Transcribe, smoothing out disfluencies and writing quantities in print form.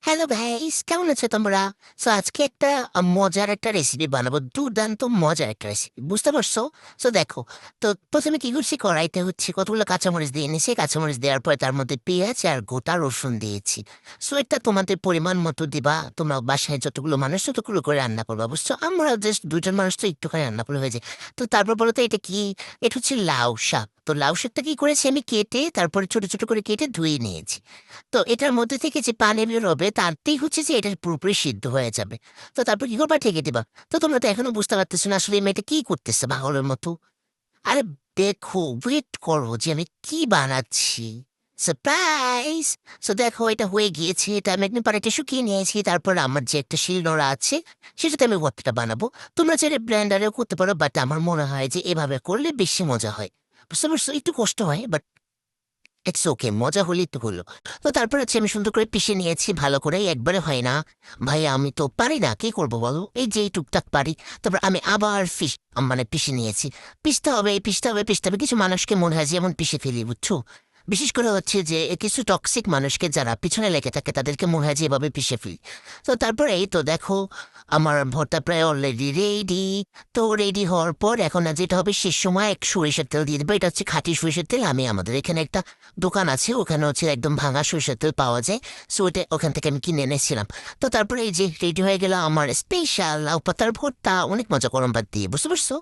Hello guys, কেমন আছো তোমরা? সো আজকে একটা মজার একটা রেসিপি বানাবো। দুর্দান্ত মজার একটা রেসিপি, বুঝতে পারছো? সো দেখো, তো প্রথমে কি করছি, কড়াইতে হচ্ছে কতগুলো কাঁচামরিচ দিয়ে নিয়েছি। কাঁচামরিচ দেওয়ার পরে তার মধ্যে পেঁয়াজ আর গোটা রসুন দিয়েছি। সো এটা তোমাদের পরিমাণ মতো দিবা। তোমরা বাসায় যতগুলো মানুষ ততগুলো করে রান্না করবা, বুঝছো? আমরা জাস্ট দুইজন মানুষ, তো একটুখানি রান্না করলে হয়ে যায়। তো তারপর বলো তো এটা কি? এটা হচ্ছে লাউ শাক। তো লাউ শাকটা কি করেছি, আমি কেটে তারপরে ছোট ছোট করে কেটে ধুয়ে নিয়েছি। তো এটার মধ্যে থেকে যে পানি বেরোবে তাতেই হচ্ছে যে এটা পুরোপুরি সিদ্ধ হয়ে যাবে। তো তারপর কি করবা, ঢেকে দিবা। তো তোমরা তো এখনো বুঝতে পারতেছো না আসলে এই মেয়েটা কি করতেছে পাগলের মতো। আরে দেখো, ওয়েট করো যে আমি কি বানাচ্ছি। সারপ্রাইজ! সো দেখো, এটা হয়ে গিয়েছে। এটা আমি একদিন পানিটা শুকিয়ে নিয়েছি। তারপর আমার যে একটা শিলনোড়া আছে, সেটাতে আমি ভর্তাটা বানাবো। তোমরা চাইলে ব্লেন্ডারেও করতে পারো, বাট আমার মনে হয় যে এভাবে করলে বেশি মজা হয়। বুঝতে পারছো? একটু কষ্ট হয়, বাট ইটস ওকে, মজা হলেই তো হলো। তো তারপর হচ্ছে আমি সুন্দর করে পিষে নিয়েছি ভালো করে, একবারে হয় না। ভাই আমি তো পারি না, কি করবো বলো, এই যে এই টুকটাক পারি। তারপর আমি আবার মানে পিষে নিয়েছি। পিষতে হবে। কিছু মানুষকে মনে হয় যেমন পিষে ফেলি, বুঝছো? বিশেষ করে হচ্ছে যে কিছু টক্সিক মানুষকে যারা পিছনে লেগে থাকে তাদেরকে মনে হয় যে এভাবে পিষে ফেলি। তো তারপরে এই তো দেখো, আমার ভর্তা প্রায় অলরেডি রেডি। তো রেডি হওয়ার পর এখন যেটা হবে, শেষ সময় এক সরিষার তেল দিয়ে দেবো। এটা হচ্ছে খাঁটি সরিষার তেল। আমি আমাদের এখানে একটা দোকান আছে, ওখানে হচ্ছে একদম ভাঙা সরিষার তেল পাওয়া যায়। সো ওটা ওখান থেকে আমি কিনে এনেছিলাম। তো তারপরে এই যে রেডি হয়ে গেল আমার স্পেশাল লাউ পাতার ভর্তা, অনেক মজা গরম ভাত দিয়ে, বুঝতে পারছো?